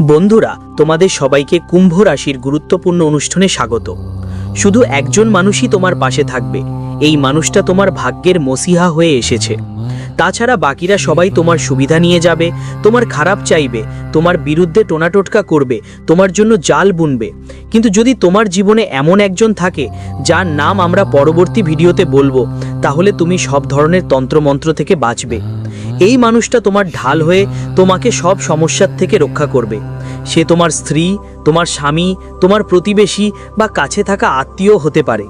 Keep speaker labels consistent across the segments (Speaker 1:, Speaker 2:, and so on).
Speaker 1: বন্ধুরা, তোমাদের সবাইকে কুম্ভ রাশির গুরুত্বপূর্ণ অনুষ্ঠানে স্বাগত। শুধু একজন মানুষই তোমার পাশে থাকবে, এই মানুষটা তোমার ভাগ্যের মসিহা হয়ে এসেছে। তাছাড়া বাকিরা সবাই তোমার সুবিধা নিয়ে যাবে, তোমার খারাপ চাইবে, তোমার বিরুদ্ধে টোনাটোটকা করবে, তোমার জন্য জাল বুনবে। কিন্তু যদি তোমার জীবনে এমন একজন থাকে যার নাম আমরা পরবর্তী ভিডিওতে বলবো, তাহলে তুমি সব ধরনের তন্ত্রমন্ত্র থেকে বাঁচবে। এই মানুষটা তোমার ঢাল হয়ে তোমাকে সব সমস্যার থেকে রক্ষা করবে। সে তোমার স্ত্রী, তোমার স্বামী, তোমার প্রতিবেশী বা কাছে থাকা আত্মীয় হতে পারে।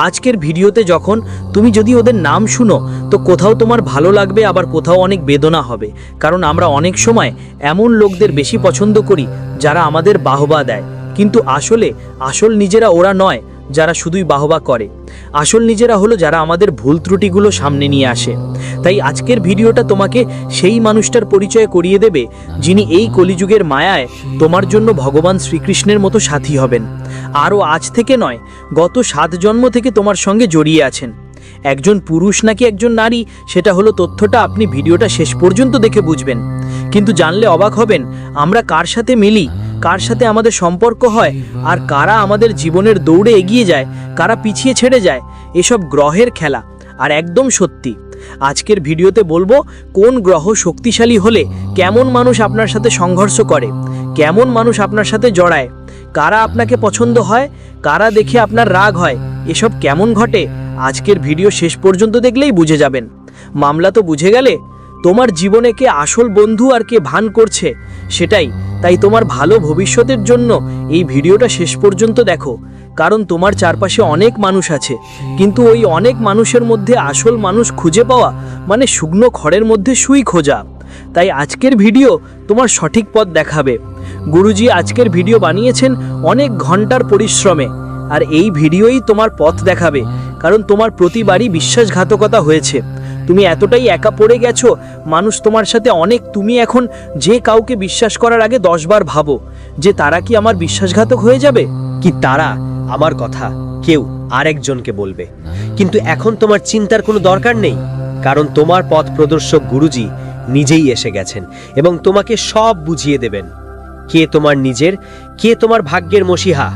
Speaker 1: আজকের ভিডিওতে যখন তুমি যদি ওদের নাম শুনো, তো কোথাও তোমার ভালো লাগবে, আবার কোথাও অনেক বেদনা হবে। কারণ আমরা অনেক সময় এমন লোকদের বেশি পছন্দ করি যারা আমাদের বাহবা দেয়, কিন্তু আসল নিজেরা ওরা নয় যারা শুধুই বাহবা করে। আসল নিজেরা হলো যারা আমাদের ভুল ত্রুটিগুলো সামনে নিয়ে আসে। তাই আজকের ভিডিওটা তোমাকে সেই মানুষটার পরিচয় করিয়ে দেবে যিনি এই কলিযুগের মায়ায় তোমার জন্য ভগবান শ্রীকৃষ্ণের মতো সাথী হবেন। আরও আজ থেকে নয়, গত 7 জন্ম থেকে তোমার সঙ্গে জড়িয়ে আছেন। একজন পুরুষ নাকি একজন নারী, সেটা হলো তথ্যটা আপনি ভিডিওটা শেষ পর্যন্ত দেখে বুঝবেন। কিন্তু জানলে অবাক হবেন আমরা কার সাথে মিলি, কার সাথে আমাদের সম্পর্ক হয়, আর কারা আমাদের জীবনের দৌড়ে এগিয়ে যায়, কারা পিছিয়ে ছেড়ে যায়। এসব গ্রহের খেলা, আর একদম সত্যি। আজকের ভিডিওতে বলবো কোন গ্রহ শক্তিশালী হলে কেমন মানুষ আপনার সাথে সংঘর্ষ করে, কেমন মানুষ আপনার সাথে জড়ায়, কারা আপনাকে পছন্দ হয়, কারা দেখে আপনার রাগ হয়। এসব কেমন ঘটে আজকের ভিডিও শেষ পর্যন্ত দেখলেই বুঝে যাবেন। মামলা তো বুঝে গেলে তোমার জীবনে কে আসল বন্ধু আর কে ভান করছে সেটাই। তাই তোমার ভালো ভবিষ্যতের জন্য এই ভিডিওটা শেষ পর্যন্ত দেখো। কারণ তোমার চারপাশে অনেক মানুষ আছে, কিন্তু ওই অনেক মানুষের মধ্যে আসল মানুষ খুঁজে পাওয়া মানে শুকনো খড়ের মধ্যে সুই খোঁজা। তাই আজকের ভিডিও তোমার সঠিক পথ দেখাবে। গুরুজি আজকের ভিডিও বানিয়েছেন অনেক ঘন্টার পরিশ্রমে, আর এই ভিডিওই তোমার পথ দেখাবে। কারণ তোমার প্রতিবারই বিশ্বাসঘাতকতা হয়েছে, তুমি এতটাই একা পড়ে গেছো, মানুষ তোমার সাথে অনেক। তুমি এখন যে কাউকে বিশ্বাস করার আগে 10 বার ভাবো যে তারা কি আমার বিশ্বাসঘাতক হয়ে যাবে,
Speaker 2: কি তারা আমার কথা কেউ আরেকজনকে বলবে। কিন্তু এখন তোমার চিন্তার কোনো দরকার নেই, কারণ তোমার পথ প্রদর্শক গুরুজি নিজেই এসে গেছেন এবং তোমাকে সব বুঝিয়ে দেবেন। কে তোমার নিজের, কে তোমার ভাগ্যের মসিহা।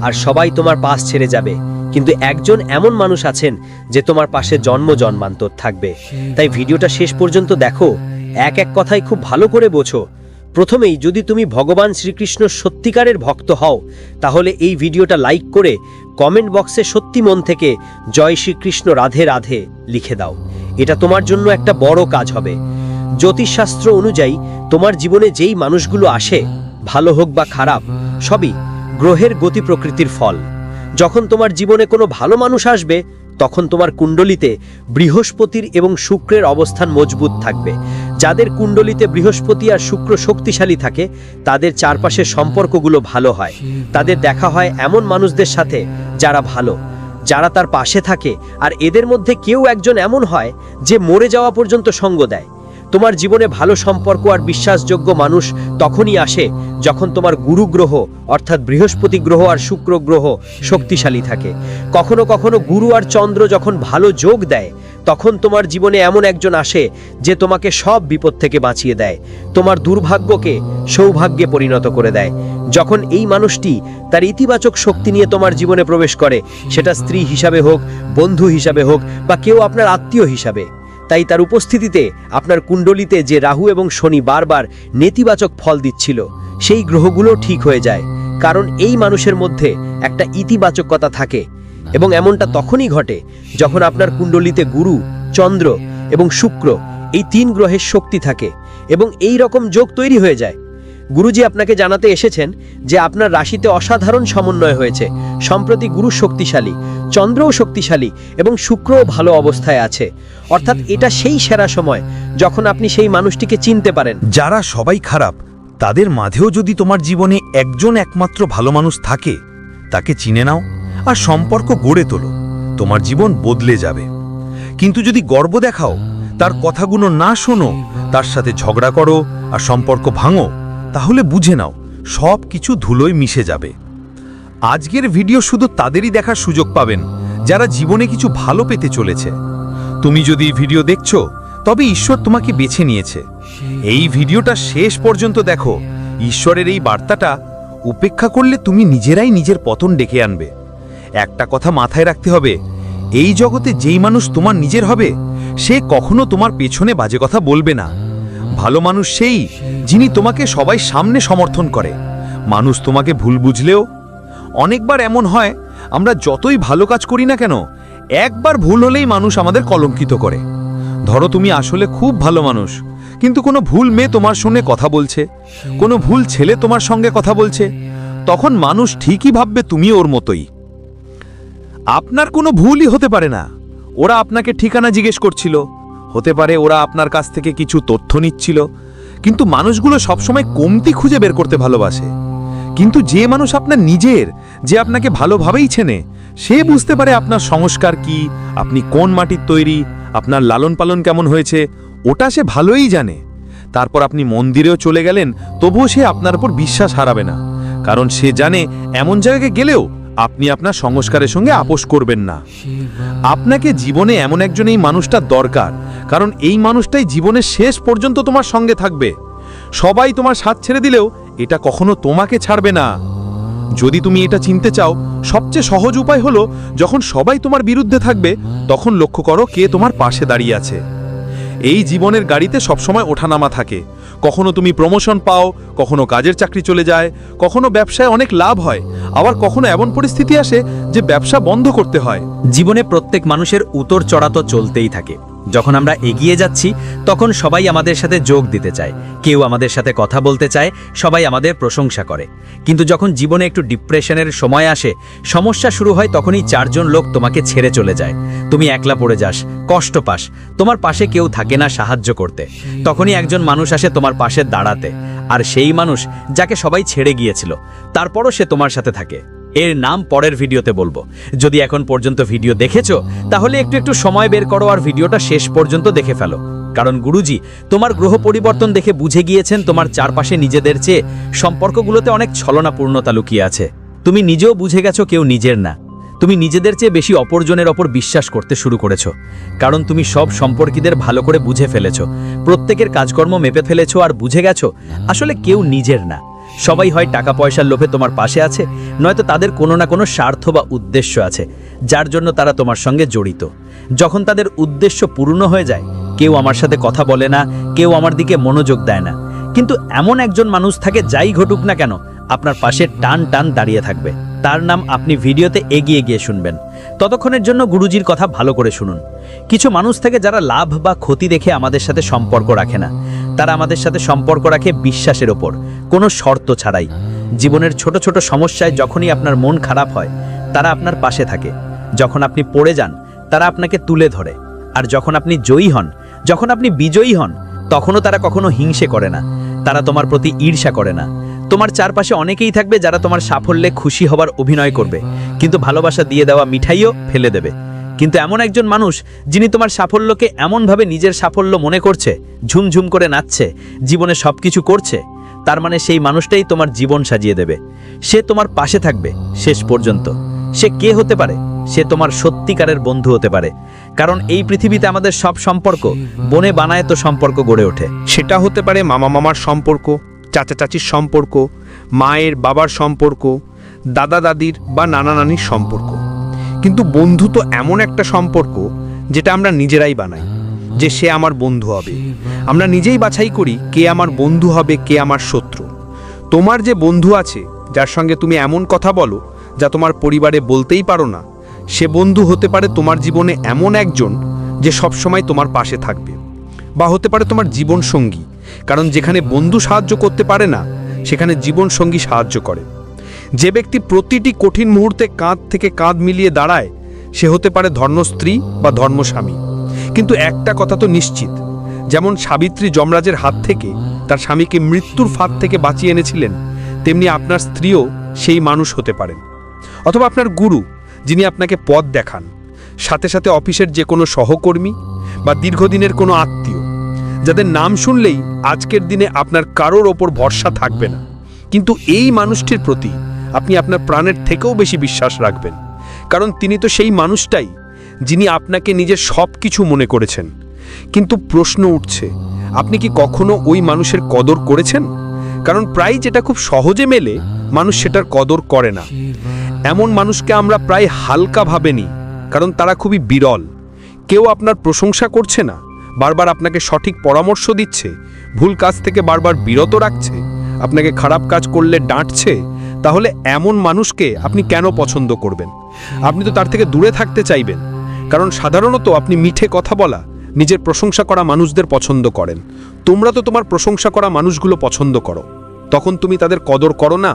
Speaker 2: আর সবাই তোমার পাশ ছেড়ে যাবে, কিন্তু একজন এমন মানুষ আছেন যে তোমার পাশে জন্ম জন্মান্তর থাকবে। তাই ভিডিওটা শেষ পর্যন্ত দেখো, এক এক কথায় খুব ভালো করে বোঝো। প্রথমেই, যদি তুমি ভগবান শ্রীকৃষ্ণ সত্যিকারের ভক্ত হও, তাহলে এই ভিডিওটা লাইক করে কমেন্ট বক্সে সত্যি মন থেকে জয় শ্রীকৃষ্ণ রাধে রাধে লিখে দাও। এটা তোমার জন্য একটা বড় কাজ হবে। জ্যোতিষশাস্ত্র অনুযায়ী তোমার জীবনে যেই মানুষগুলো আসে, ভালো হোক বা খারাপ, সবই গ্রহের গতি প্রকৃতির ফল। যখন তোমার জীবনে কোনো ভালো মানুষ আসবে, তখন তোমার কুণ্ডলিতে বৃহস্পতির এবং শুক্রের অবস্থান মজবুত থাকবে। যাদের কুণ্ডলিতে বৃহস্পতি আর শুক্র শক্তিশালী থাকে, তাদের চারপাশের সম্পর্কগুলো ভালো হয়। তাদের দেখা হয় এমন মানুষদের সাথে যারা ভালো, যারা তার পাশে থাকে। আর এদের মধ্যে কেউ একজন এমন হয় যে মরে যাওয়া পর্যন্ত সঙ্গ দেয়। তোমার জীবনে ভালো সম্পর্ক আর বিশ্বাসযোগ্য মানুষ তখনই আসে যখন তোমার গুরু গ্রহ অর্থাৎ বৃহস্পতি গ্রহ আর শুক্র গ্রহ শক্তিশালী থাকে। কখনো কখনো গুরু আর চন্দ্র যখন ভালো যোগ দেয়, তখন তোমার জীবনে এমন একজন আসে যে তোমাকে সব বিপদ থেকে বাঁচিয়ে দেয়, তোমার দুর্ভাগ্যকে সৌভাগ্যে পরিণত করে দেয়। যখন এই মানুষটি তার ইতিবাচক শক্তি নিয়ে তোমার জীবনে প্রবেশ করে, সেটা স্ত্রী হিসাবে হোক, বন্ধু হিসাবে হোক, বা কেউ আপনার আত্মীয় হিসাবে, তাই তার উপস্থিতিতে আপনার কুণ্ডলিতে যে রাহু এবং শনি বারবার নেতিবাচক ফল দিচ্ছিল, সেই গ্রহগুলো ঠিক হয়ে যায়। কারণ এই মানুষের মধ্যে একটা ইতিবাচকতা থাকে, এবং এমনটা তখনই ঘটে যখন আপনার কুণ্ডলিতে গুরু, চন্দ্র এবং শুক্র এই 3 গ্রহের শক্তি থাকে, এবং এই রকম যোগ তৈরি হয়ে যায়। গুরুজি আপনাকে জানাতে এসেছেন যে আপনার রাশিতে অসাধারণ সমন্বয় হয়েছে। সম্প্রতি গুরু শক্তিশালী, চন্দ্রও শক্তিশালী এবং শুক্রও ভালো অবস্থায় আছে। অর্থাৎ এটা সেই সেরা সময় যখন আপনি সেই মানুষটিকে চিনতে পারেন।
Speaker 3: যারা সবাই খারাপ, তাদের মাঝেও যদি তোমার জীবনে একজন একমাত্র ভালো মানুষ থাকে, তাকে চিনে নাও আর সম্পর্ক গড়ে তোলো, তোমার জীবন বদলে যাবে। কিন্তু যদি গর্ব দেখাও, তার কথাগুলো না শোনো, তার সাথে ঝগড়া করো আর সম্পর্ক ভাঙো, তাহলে বুঝে নাও সব কিছু ধুলোয় মিশে যাবে। আজকের ভিডিও শুধু তাদেরই দেখার সুযোগ পাবেন যারা জীবনে কিছু ভালো পেতে চলেছে। তুমি যদি ভিডিও দেখছো, তবে ঈশ্বর তোমাকে বেছে নিয়েছে। এই ভিডিওটা শেষ পর্যন্ত দেখো, ঈশ্বরের এই বার্তাটা উপেক্ষা করলে তুমি নিজেরাই নিজের পতন ডেকে আনবে। একটা কথা মাথায় রাখতে হবে, এই জগতে যেই মানুষ তোমার নিজের হবে সে কখনো তোমার পেছনে বাজে কথা বলবে না। ভালো মানুষ সেই যিনি তোমাকে সবাই সামনে সমর্থন করে। মানুষ তোমাকে ভুল বুঝলেও, অনেকবার এমন হয় আমরা যতই ভালো কাজ করি না কেন, একবার ভুল হলেই মানুষ আমাদের কলঙ্কিত করে। ধরো তুমি আসলে খুব ভালো মানুষ, কিন্তু কোনো ভুল মেয়ে তোমার সঙ্গে কথা বলছে, কোনো ভুল ছেলে তোমার সঙ্গে কথা বলছে, তখন মানুষ ঠিকই ভাববে তুমি ওর মতোই। আপনার কোনো ভুলই হতে পারে না, ওরা আপনাকে ঠিকানা জিজ্ঞেস করছিল, হতে পারে ওরা আপনার কাছ থেকে কিছু তথ্য নিচ্ছিল, কিন্তু মানুষগুলো সবসময় কমতি খুঁজে বের করতে ভালোবাসে। কিন্তু যে মানুষ আপনার নিজের, যে আপনাকে ভালোভাবেই চেনে, সে বুঝতে পারে আপনার সংস্কার কি, আপনি কোন মাটির তৈরি, আপনার লালন পালন কেমন হয়েছে, ওটা সে ভালোই জানে। তারপর আপনি মন্দিরেও চলে গেলেন, তবুও সে আপনার উপর বিশ্বাস হারাবে না, কারণ সে জানে এমন জায়গায় গেলেও আপনি আপনার সংস্কারের সঙ্গে আপোষ করবেন না। আপনাকে জীবনে এমন একজন এই মানুষটা দরকার, কারণ এই মানুষটাই জীবনের শেষ পর্যন্ত তোমার সঙ্গে থাকবে। সবাই তোমার সাথ ছেড়ে দিলেও এটা কখনো তোমাকে ছাড়বে না। যদি তুমি এটা চিনতে চাও, সবচেয়ে সহজ উপায় হলো যখন সবাই তোমার বিরুদ্ধে থাকবে তখন লক্ষ্য করো কে তোমার পাশে দাঁড়িয়ে আছে। এই জীবনের গাড়িতে সবসময় ওঠানামা থাকে, কখনো তুমি প্রমোশন পাও, কখনো কাজের চাকরি চলে যায়, কখনো ব্যবসায় অনেক লাভ হয়, আবার কখনো এমন পরিস্থিতি আসে যে ব্যবসা বন্ধ করতে হয়।
Speaker 4: জীবনে প্রত্যেক মানুষের উতর চড়া তো চলতেই থাকে। যখন আমরা এগিয়ে যাচ্ছি তখন সবাই আমাদের সাথে যোগ দিতে চায়, কেউ আমাদের সাথে কথা বলতে চায়, সবাই আমাদের প্রশংসা করে। কিন্তু যখন জীবনে একটু ডিপ্রেশনের সময় আসে, সমস্যা শুরু হয়, তখনই চারজন লোক তোমাকে ছেড়ে চলে যায়। তুমি একলা পড়ে যাস, কষ্ট পাস, তোমার পাশে কেউ থাকে না সাহায্য করতে। তখনই একজন মানুষ আসে তোমার পাশে দাঁড়াতে, আর সেই মানুষ যাকে সবাই ছেড়ে গিয়েছিল, তারপরও সে তোমার সাথে থাকে। এর নাম পরের ভিডিওতে বলবো। যদি এখন পর্যন্ত ভিডিও দেখেছো তাহলে একটু একটু সময় বের করো আর ভিডিওটা শেষ পর্যন্ত দেখে ফেলো, কারণ গুরুজি তোমার গ্রহ পরিবর্তন দেখে বুঝে গিয়েছেন তোমার চারপাশে নিজেদের চেয়ে সম্পর্কগুলোতে অনেক ছলনাপূর্ণতা লুকিয়ে আছে। তুমি নিজেও বুঝে গেছো কেউ নিজের না, তুমি নিজেদের চেয়ে বেশি অপরজনের ওপর বিশ্বাস করতে শুরু করেছো, কারণ তুমি সব সম্পর্কীদের ভালো করে বুঝে ফেলেছো, প্রত্যেকের কাজকর্ম মেপে ফেলেছো আর বুঝে গেছো আসলে কেউ নিজের না। সবাই হয় টাকা পয়সার লোভে তোমার পাশে আছে, নয়তো তাদের কোনো না কোনো স্বার্থ বা উদ্দেশ্য আছে যার জন্য তারা তোমার সঙ্গে জড়িত। যখন তাদের উদ্দেশ্য পূর্ণ হয়ে যায়, কেউ আমার সাথে কথা বলে না, কেউ আমার দিকে মনোযোগ দেয় না, কিন্তু এমন একজন মানুষ থাকে যাই ঘটুক না কেন আপনার পাশে টান টান দাঁড়িয়ে থাকবে। তার নাম আপনি ভিডিওতে এগিয়ে গিয়ে শুনবেন। ততক্ষণের জন্য গুরুজির কথা ভালো করে শুনুন। কিছু মানুষ থাকে যারা লাভ বা ক্ষতি দেখে আমাদের সাথে সম্পর্ক রাখে না, তারা আমাদের সাথে সম্পর্ক রাখে বিশ্বাসের ওপর, কোনো শর্ত ছাড়াই। জীবনের ছোট ছোট সমস্যায় যখনই আপনার মন খারাপ হয়, তারা আপনার পাশে থাকে। যখন আপনি পড়ে যান, তারা আপনাকে তুলে ধরে। আর যখন আপনি জয়ী হন, যখন আপনি বিজয়ী হন, তখনও তারা কখনো হিংসে করে না, তারা তোমার প্রতি ঈর্ষা করে না। তোমার চারপাশে অনেকেই থাকবে যারা তোমার সাফল্যে খুশি হবার অভিনয় করবে, কিন্তু ভালোবাসা দিয়ে দেওয়া মিঠাইও ফেলে দেবে। কিন্তু এমন একজন মানুষ যিনি তোমার সাফল্যকে এমনভাবে নিজের সাফল্য মনে করছে, ঝুমঝুম করে নাচছে, জীবনে সবকিছু করছে, তার মানে সেই মানুষটাই তোমার জীবন সাজিয়ে দেবে। সে তোমার পাশে থাকবে শেষ পর্যন্ত। সে কে হতে পারে? সে তোমার সত্যিকারের বন্ধু হতে পারে, কারণ এই পৃথিবীতে আমাদের সব সম্পর্ক বনে বানায় তো সম্পর্ক গড়ে ওঠে।
Speaker 5: সেটা হতে পারে মামা মামার সম্পর্ক, চাচা চাচির সম্পর্ক, মায়ের বাবার সম্পর্ক, দাদা দাদির বা নানা নানির সম্পর্ক। কিন্তু বন্ধু তো এমন একটা সম্পর্ক যেটা আমরা নিজেরাই বানাই, যে সে আমার বন্ধু হবে। আমরা নিজেই বাছাই করি কে আমার বন্ধু হবে, কে আমার শত্রু। তোমার যে বন্ধু আছে, যার সঙ্গে তুমি এমন কথা বলো যা তোমার পরিবারে বলতেই পারো না, সে বন্ধু হতে পারে তোমার জীবনে এমন একজন যে সবসময় তোমার পাশে থাকবে। বা হতে পারে তোমার জীবন সঙ্গী, কারণ যেখানে বন্ধু সাহায্য করতে পারে না, সেখানে জীবন সঙ্গী সাহায্য করে। যে ব্যক্তি প্রতিটি কঠিন মুহূর্তে কাঁধ থেকে কাঁধ মিলিয়ে দাঁড়ায়, সে হতে পারে ধর্মস্ত্রী বা ধর্মস্বামী। কিন্তু একটা কথা তো নিশ্চিত, যেমন সাবিত্রী যমরাজের হাত থেকে তার স্বামীকে মৃত্যুর ফাঁদ থেকে বাঁচিয়ে এনেছিলেন, তেমনি আপনার স্ত্রীও সেই মানুষ হতে পারেন। অথবা আপনার গুরু, যিনি আপনাকে পথ দেখান, সাথে সাথে অফিসের যে কোনো সহকর্মী বা দীর্ঘদিনের কোনো আত্মীয়, যাদের নাম শুনলেই আজকের দিনে আপনার কারোর ওপর ভরসা থাকবে না, কিন্তু এই মানুষটির প্রতি আপনি আপনার প্রাণের থেকেও বেশি বিশ্বাস রাখবেন, কারণ তিনি তো সেই মানুষটাই যিনি আপনাকে নিজের সব কিছু মনে করেছেন। কিন্তু প্রশ্ন উঠছে, আপনি কি কখনো ওই মানুষের কদর করেছেন? কারণ প্রায় যেটা খুব সহজে মেলে মানুষ সেটার কদর করে না। এমন মানুষকে আমরা প্রায় হালকা ভাবে নিই, কারণ তারা খুবই বিরল। কেউ আপনার প্রশংসা করছে না, বারবার আপনাকে সঠিক পরামর্শ দিচ্ছে, ভুল কাজ থেকে বারবার বিরত রাখছে, আপনাকে খারাপ কাজ করলে ডাঁটছে, তাহলে এমন মানুষকে আপনি কেন পছন্দ করবেন? আপনি তো তার থেকে দূরে থাকতে চাইবেন। কারণ সাধারণত আপনি মিঠে কথা বলা, নিজের প্রশংসা করা মানুষদের পছন্দ করেন। তোমরা তো তোমার প্রশংসা করা মানুষগুলো পছন্দ করো, তখন তুমি তাদের কদর করো না,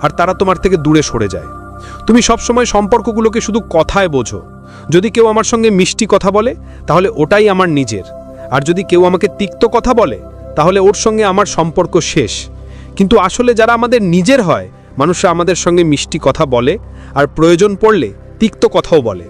Speaker 5: আর তারা তোমার থেকে দূরে সরে যায়। তুমি সবসময় সম্পর্কগুলোকে শুধু কথায় বোঝো। যদি কেউ আমার সঙ্গে মিষ্টি কথা বলে, তাহলে ওটাই আমার নিজের, আর যদি কেউ আমাকে তিক্ত কথা বলে, তাহলে ওর সঙ্গে আমার সম্পর্ক শেষ। কিন্তু আসলে যারা আমাদের নিজের হয়, মানুষরা আমাদের সঙ্গে মিষ্টি কথা বলে, আর প্রয়োজন পড়লে তিক্ত কথাও বলে।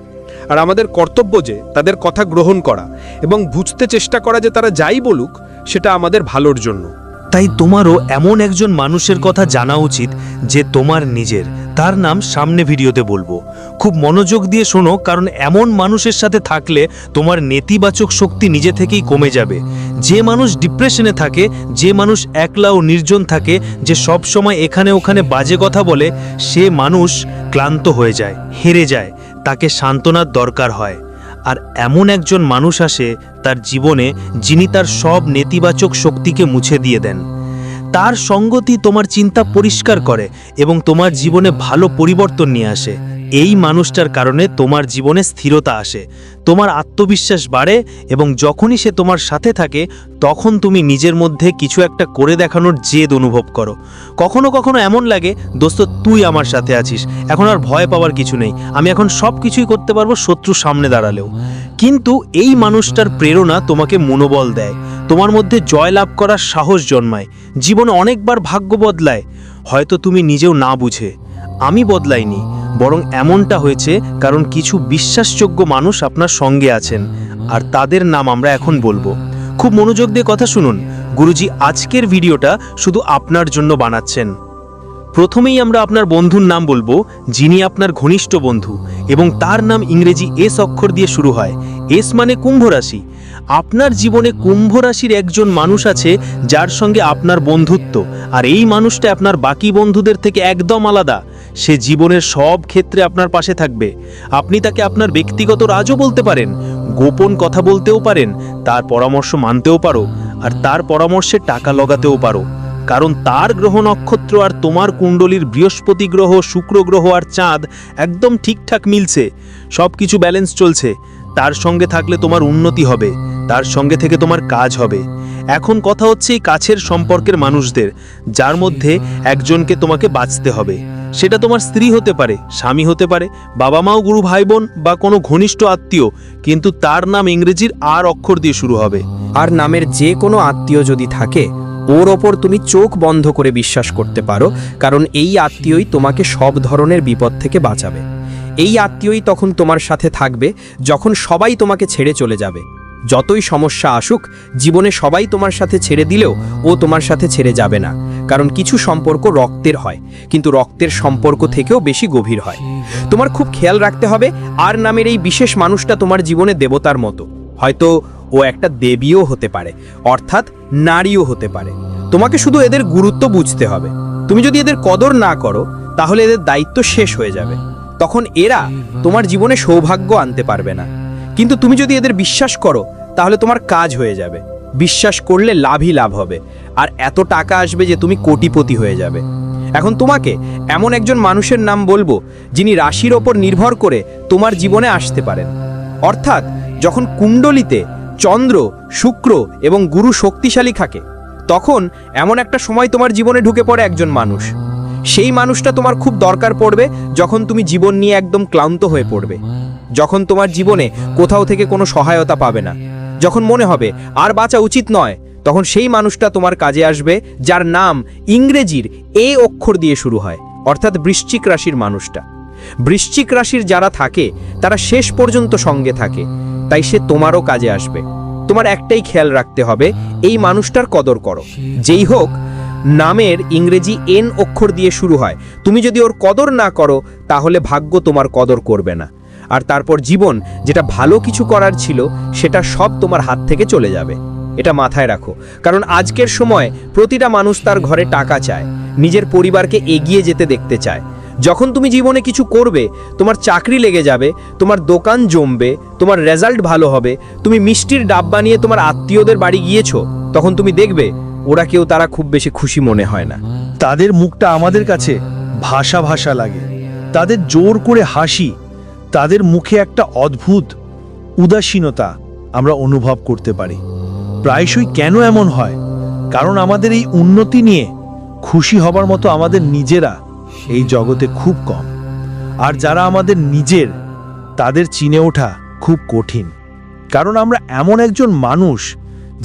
Speaker 5: আর আমাদের কর্তব্য যে তাদের কথা গ্রহণ করা এবং বুঝতে চেষ্টা করা যে তারা যাই বলুক সেটা আমাদের ভালোর জন্য।
Speaker 3: তাই তোমারও এমন একজন মানুষের কথা জানা উচিত যে তোমার নিজের। তার নাম সামনে ভিডিওতে বলবো, খুব মনোযোগ দিয়ে শোনো, কারণ এমন মানুষের সাথে থাকলে তোমার নেতিবাচক শক্তি নিজে থেকেই কমে যাবে। যে মানুষ ডিপ্রেশনে থাকে, যে মানুষ একলা ও নির্জন থাকে, যে সব সময় এখানে ওখানে বাজে কথা বলে, সে মানুষ ক্লান্ত হয়ে যায়, হেরে যায়, তাকে সান্ত্বনার দরকার হয়। আর এমন একজন মানুষ আসে তার জীবনে, যিনি তার সব নেতিবাচক শক্তিকে মুছে দিয়ে দেন। তার সঙ্গতি তোমার চিন্তা পরিষ্কার করে এবং তোমার জীবনে ভালো পরিবর্তন নিয়ে আসে। এই মানুষটার কারণে তোমার জীবনে স্থিরতা আসে, তোমার আত্মবিশ্বাস বাড়ে, এবং যখনই সে তোমার সাথে থাকে তখন তুমি নিজের মধ্যে কিছু একটা করে দেখানোর জেদ অনুভব করো। কখনো কখনো এমন লাগে, দোস্ত তুই আমার সাথে আছিস, এখন আর ভয় পাওয়ার কিছু নেই, আমি এখন সব কিছুই করতে পারবো শত্রু সামনে দাঁড়ালেও। কিন্তু এই মানুষটার প্রেরণা তোমাকে মনোবল দেয়, তোমার মধ্যে জয়লাভ করার সাহস জন্মায়, জীবনে অনেকবার ভাগ্য বদলায়, হয়তো তুমি নিজেও না বুঝে। আমি বদলাইনি, বরং এমনটা হয়েছে কারণ কিছু বিশ্বাসযোগ্য মানুষ আপনার সঙ্গে আছেন, আর তাদের নাম আমরা এখন বলবো। খুব মনোযোগ দিয়ে কথা শুনুন, গুরুজি আজকের ভিডিওটা শুধু আপনার জন্য বানাচ্ছেন। প্রথমেই আমরা আপনার বন্ধুর নাম বলবো, যিনি আপনার ঘনিষ্ঠ বন্ধু, এবং তার নাম ইংরেজি এস অক্ষর দিয়ে শুরু হয়। এস মানে কুম্ভ রাশি। আপনার জীবনে কুম্ভ রাশির একজন মানুষ আছে যার সঙ্গে আপনার বন্ধুত্ব, আর এই মানুষটা আপনার বাকি বন্ধুদের থেকে একদম আলাদা। সে জীবনের সব ক্ষেত্রে আপনার পাশে থাকবে। আপনি তাকে আপনার ব্যক্তিগত রাজও বলতে পারেন, গোপন কথা বলতেও পারেন, তার পরামর্শ মানতেও পারো, আর তার পরামর্শে টাকা লাগাতেও পারো। কারণ তার গ্রহ নক্ষত্র আর তোমার কুণ্ডলীর বৃহস্পতি গ্রহ, শুক্র গ্রহ আর চাঁদ একদম ঠিকঠাক মিলছে, সব কিছু ব্যালেন্স চলছে। তার সঙ্গে থাকলে তোমার উন্নতি হবে, তার সঙ্গে থেকে তোমার কাজ হবে। এখন কথা হচ্ছে এই কাছের সম্পর্কের মানুষদের, যার মধ্যে একজনকে তোমাকে বাঁচতে হবে। সেটা তোমার স্ত্রী হতে পারে, স্বামী হতে পারে, বাবা মাও, গুরু ভাই বোন, বা কোনো ঘনিষ্ঠ আত্মীয়, কিন্তু তার নাম ইংরেজির আর অক্ষর দিয়ে শুরু হবে।
Speaker 6: আর নামের যে কোনো আত্মীয় যদি থাকে, ওর ওপর তুমি চোখ বন্ধ করে বিশ্বাস করতে পারো, কারণ এই আত্মীয়ই তোমাকে সব ধরনের বিপদ থেকে বাঁচাবে। এই আত্মীয়ই তখন তোমার সাথে থাকবে যখন সবাই তোমাকে ছেড়ে চলে যাবে। যতই সমস্যা আসুক জীবনে, সবাই তোমার সাথে ছেড়ে দিলেও ও তোমার সাথে ছেড়ে যাবে না, কারণ কিছু সম্পর্ক রক্তের হয়, কিন্তু রক্তের সম্পর্ক থেকেও বেশি গভীর হয়। তোমার খুব খেয়াল রাখতে হবে, আর নামের এই বিশেষ মানুষটা তোমার জীবনে দেবতার মতো। হয়তো ও একটা দেবীও হতে পারে, অর্থাৎ নারীও হতে পারে। তোমাকে শুধু এদের গুরুত্ব বুঝতে হবে। তুমি যদি এদের কদর না করো, তাহলে এদের দায়িত্ব শেষ হয়ে যাবে, তখন এরা তোমার জীবনে সৌভাগ্য আনতে পারবে না। কিন্তু তুমি যদি এদের বিশ্বাস করো, তাহলে তোমার কাজ হয়ে যাবে। বিশ্বাস করলে লাভই লাভ হবে, আর এত টাকা আসবে যে তুমি কোটিপতি হয়ে যাবে। এখন তোমাকে এমন একজন মানুষের নাম বলবো, যিনি রাশির ওপর নির্ভর করে তোমার জীবনে আসতে পারেন। অর্থাৎ যখন কুণ্ডলিতে চন্দ্র, শুক্র এবং গুরু শক্তিশালী থাকে, তখন এমন একটা সময় তোমার জীবনে ঢুকে পড়ে একজন মানুষ। সেই মানুষটা তোমার খুব দরকার পড়বে যখন তুমি জীবন নিয়ে একদম ক্লান্ত হয়ে পড়বে, যখন তোমার জীবনে কোথাও থেকে কোনো সহায়তা পাবে না, যখন মনে হবে আর বাঁচা উচিত নয়, তখন সেই মানুষটা তোমার কাজে আসবে, যার নাম ইংরেজির এ অক্ষর দিয়ে শুরু হয়, অর্থাৎ বৃশ্চিক রাশির মানুষটা। বৃশ্চিক রাশির যারা থাকে তারা শেষ পর্যন্ত সঙ্গে থাকে, তাই সে তোমারও কাজে আসবে। তোমার একটাই খেয়াল রাখতে হবে, এই মানুষটার কদর করো। যেই হোক, নামের ইংরেজি এন অক্ষর দিয়ে শুরু হয়। তুমি যদি ওর কদর না করো, তাহলে ভাগ্য তোমার কদর করবে না, আর তারপর জীবন যেটা ভালো কিছু করার ছিল সেটা সব তোমার হাত থেকে চলে যাবে। এটা মাথায় রাখো, কারণ আজকের সময় প্রতিটা মানুষ তার ঘরে টাকা চায়, নিজের পরিবারকে এগিয়ে যেতে দেখতে চায়। যখন তুমি জীবনে কিছু করবে, তোমার চাকরি লেগে যাবে, তোমার দোকান জমবে, তোমার রেজাল্ট ভালো হবে, তুমি মিষ্টির ডাব্বা নিয়ে তোমার আত্মীয়দের বাড়ি গিয়েছো, তখন তুমি দেখবে তারা খুব বেশি খুশি মনে হয় না।
Speaker 3: তাদের মুখটা আমাদের কাছে ভাষা ভাষা লাগে, তাদের জোর করে হাসি, তাদের মুখে একটা অদ্ভুত উদাসীনতা আমরা অনুভব করতে পারি। প্রায়শই কেন এমন হয়? কারণ আমাদের এই উন্নতি নিয়ে খুশি হবার মতো আমাদের নিজেরা এই জগতে খুব কম। আর যারা আমাদের নিজের, তাদের চিনে ওঠা খুব কঠিন। কারণ আমরা এমন একজন মানুষ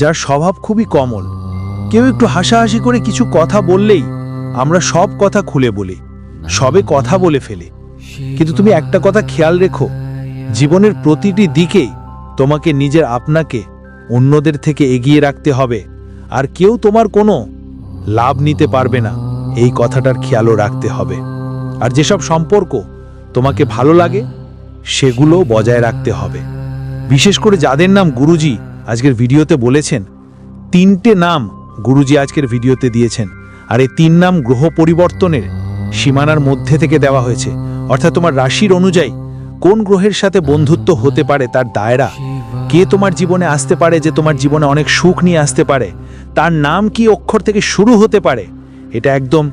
Speaker 3: যার স্বভাব খুবই কোমল। কেউ একটু হাসাহাসি করে কিছু কথা বললেই আমরা সব কথা খুলে বলি, সবে কথা বলে ফেলি। কিন্তু তুমি একটা কথা খেয়াল রেখো, জীবনের প্রতিটি দিকেই তোমাকে নিজের আপনাকে অন্যদের থেকে এগিয়ে রাখতে হবে, আর কেউ তোমার কোনো লাভ নিতে পারবে না, এই কথাটার খেয়ালও রাখতে হবে। আর যেসব সম্পর্ক তোমাকে ভালো লাগে সেগুলো বজায় রাখতে হবে। বিশেষ করে যাদের নাম গুরুজি আজকের ভিডিওতে বলেছেন, 3টে নাম গুরুজি আজকের ভিডিওতে দিয়েছেন, আর এই 3 নাম গ্রহ পরিবর্তনের সীমানার মধ্যে থেকে দেওয়া হয়েছে। অর্থাৎ তোমার রাশির অনুযায়ী কোন গ্রহের সাথে বন্ধুত্ব হতে পারে তার দায়রা, কে তোমার জীবনে আসতে পারে যে তোমার জীবনে অনেক সুখ নিয়ে আসতে পারে, তার নাম কি অক্ষর থেকে শুরু হতে পারে, এটা একদম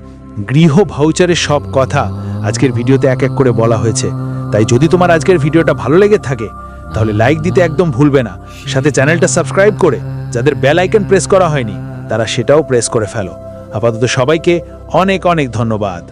Speaker 3: গৃহ ভাউচারের সব কথা আজকের ভিডিওতে এক এক করে বলা হয়েছে। তাই যদি তোমার আজকের ভিডিওটা ভালো লেগে থাকে তাহলে লাইক দিতে একদম ভুলবে না, সাথে চ্যানেলটা সাবস্ক্রাইব করে যাদের বেল আইকন প্রেস করা হয়নি তারা সেটাও প্রেস করে ফেলো। আপাতত সবাইকে অনেক অনেক ধন্যবাদ।